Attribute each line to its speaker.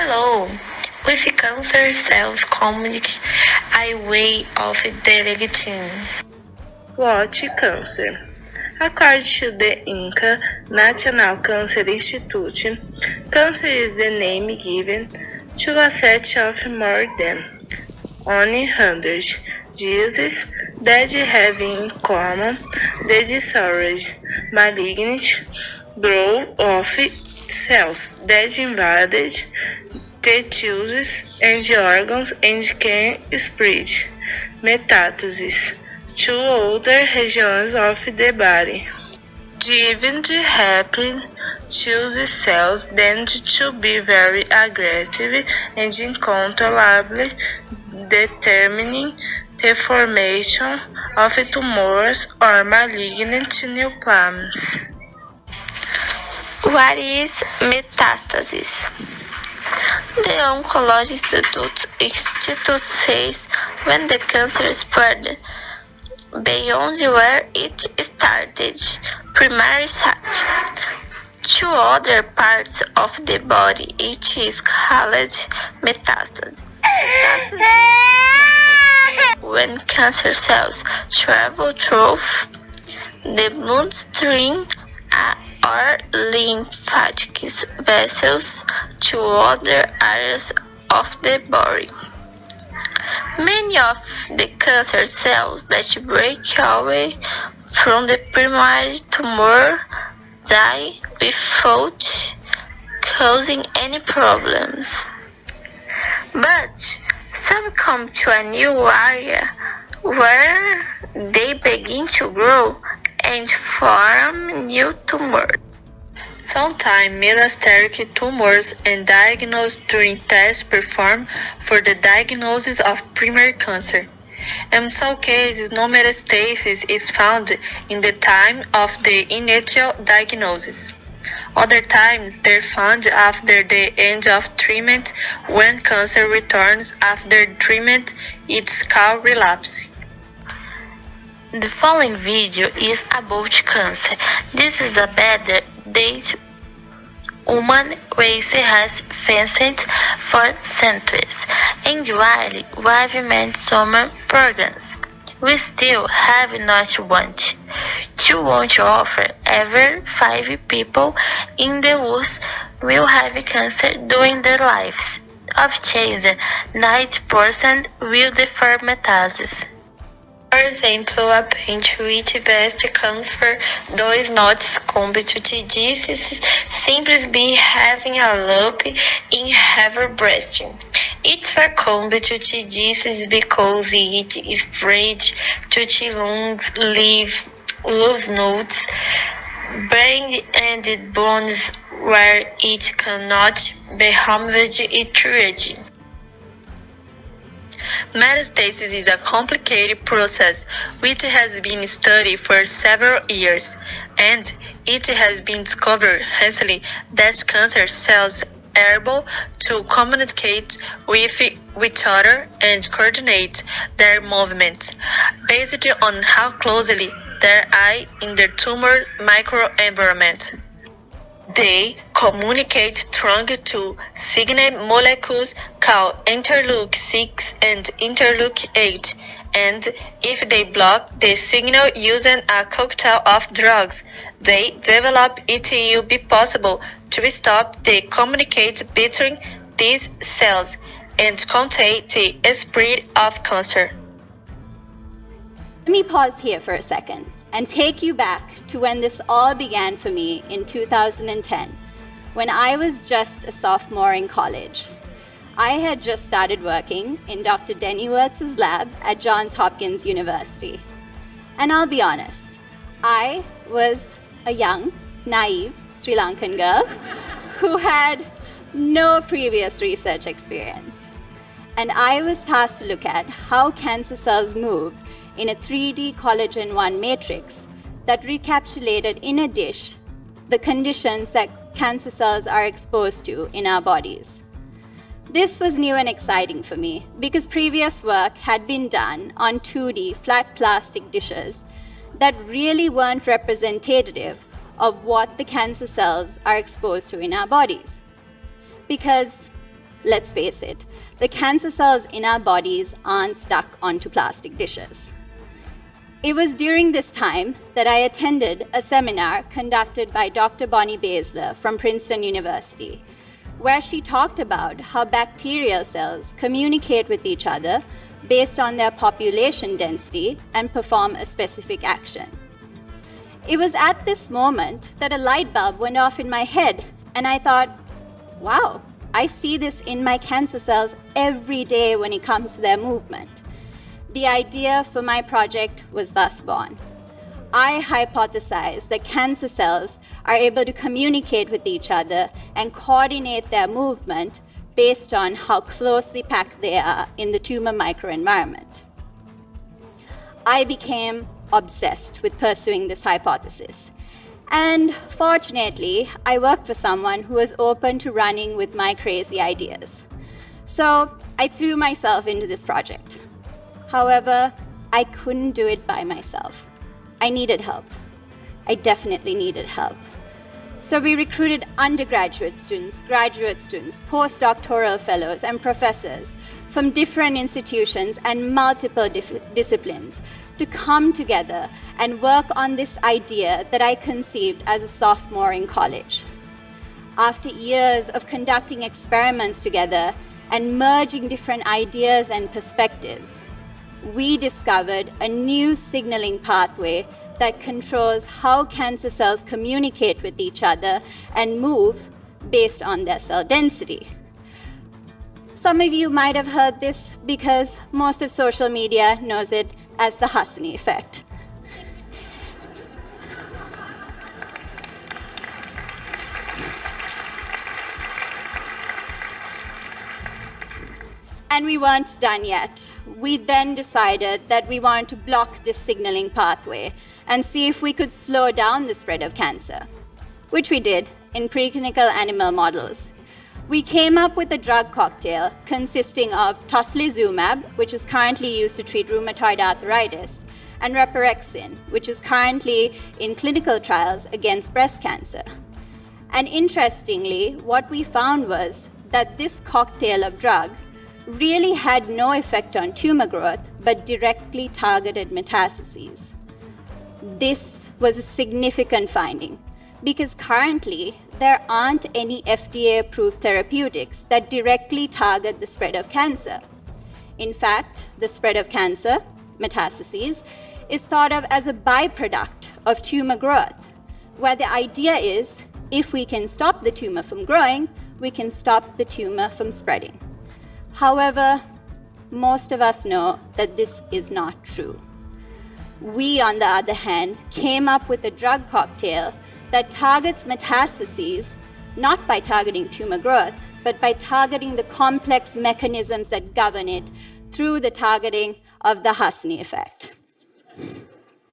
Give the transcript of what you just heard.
Speaker 1: Hello! With cancer cells communicate a way of deleting.
Speaker 2: What cancer? According to the Inca National Cancer Institute, cancer is the name given to a set of more than 100 diseases that have in common the disordered, malignant growth of cells that invade the tissues and organs and can spread metastases to other regions of the body. The event happen to the cells tend to be very aggressive and uncontrollable, determining the formation of tumors or malignant neoplasms.
Speaker 1: What is metastasis? The Oncology Institute says when the cancer spread beyond where it started, primary site, to other parts of the body, it is called metastasis. When cancer cells travel through the bloodstream or lymphatic vessels to other areas of the body. Many of the cancer cells that break away from the primary tumor die without causing any problems. But some come to a new area where they begin to grow and form new tumors. Sometimes metastatic tumors are diagnosed during tests performed for the diagnosis of primary cancer. In some cases, no metastasis is found in the time of the initial diagnosis. Other times, they're found after the end of treatment. When cancer returns after treatment, it's called relapse. The following video is about cancer. This is a better that human race has faced for centuries, and while we've made some progress, we still have not want to offer every 5 people in the world will have cancer during their lives. Of these, 90% will develop metastasis. For example, a patient with breast cancer does not succumb to the disease simply by having a lump in her breast. It succumbs to the disease because it spreads to the lungs, liver, lymph nodes, brain, and bones where it cannot be removed and treated. Metastasis is a complicated process which has been studied for several years, and it has been discovered recently that cancer cells are able to communicate with each other and coordinate their movements based on how closely they are in their tumor microenvironment. They communicate through two signal molecules called interleukin-6 and interleukin-8, and if they block the signal using a cocktail of drugs they develop, it will be possible to stop the communication between these cells and contain the spread of cancer.
Speaker 3: Let me pause here for a second and take you back to when this all began for me in 2010, when I was just a sophomore in college. I had just started working in Dr. Dani Works' lab at Johns Hopkins University. And I'll be honest, I was a young, naive Sri Lankan girl who had no previous research experience. And I was tasked to look at how cancer cells move in a 3D collagen 1 matrix that recapitulated in a dish the conditions that cancer cells are exposed to in our bodies. This was new and exciting for me because previous work had been done on 2D flat plastic dishes that really weren't representative of what the cancer cells are exposed to in our bodies. Because let's face it, the cancer cells in our bodies aren't stuck onto plastic dishes. It was during this time that I attended a seminar conducted by Dr. Bonnie Baesler from Princeton University, where she talked about how bacterial cells communicate with each other based on their population density and perform a specific action. It was at this moment that a light bulb went off in my head, and I thought, wow, I see this in my cancer cells every day when it comes to their movement. The idea for my project was thus born. I hypothesized that cancer cells are able to communicate with each other and coordinate their movement based on how closely packed they are in the tumor microenvironment. I became obsessed with pursuing this hypothesis. And fortunately, I worked for someone who was open to running with my crazy ideas. So I threw myself into this project. However, I couldn't do it by myself. I needed help. I definitely needed help. So we recruited undergraduate students, graduate students, postdoctoral fellows, and professors from different institutions and multiple disciplines to come together and work on this idea that I conceived as a sophomore in college. After years of conducting experiments together and merging different ideas and perspectives, we discovered a new signaling pathway that controls how cancer cells communicate with each other and move based on their cell density. Some of you might have heard this because most of social media knows it as the Hasani effect. And we weren't done yet. We then decided that we wanted to block this signaling pathway and see if we could slow down the spread of cancer, which we did in preclinical animal models. We came up with a drug cocktail consisting of tocilizumab, which is currently used to treat rheumatoid arthritis, and reparexin, which is currently in clinical trials against breast cancer. And interestingly, what we found was that this cocktail of drug really had no effect on tumor growth, but directly targeted metastases. This was a significant finding because currently there aren't any FDA-approved therapeutics that directly target the spread of cancer. In fact, the spread of cancer, metastases, is thought of as a byproduct of tumor growth, where the idea is if we can stop the tumor from growing, we can stop the tumor from spreading. However, most of us know that this is not true. We, on the other hand, came up with a drug cocktail that targets metastases not by targeting tumor growth, but by targeting the complex mechanisms that govern it through the targeting of the Hasani effect.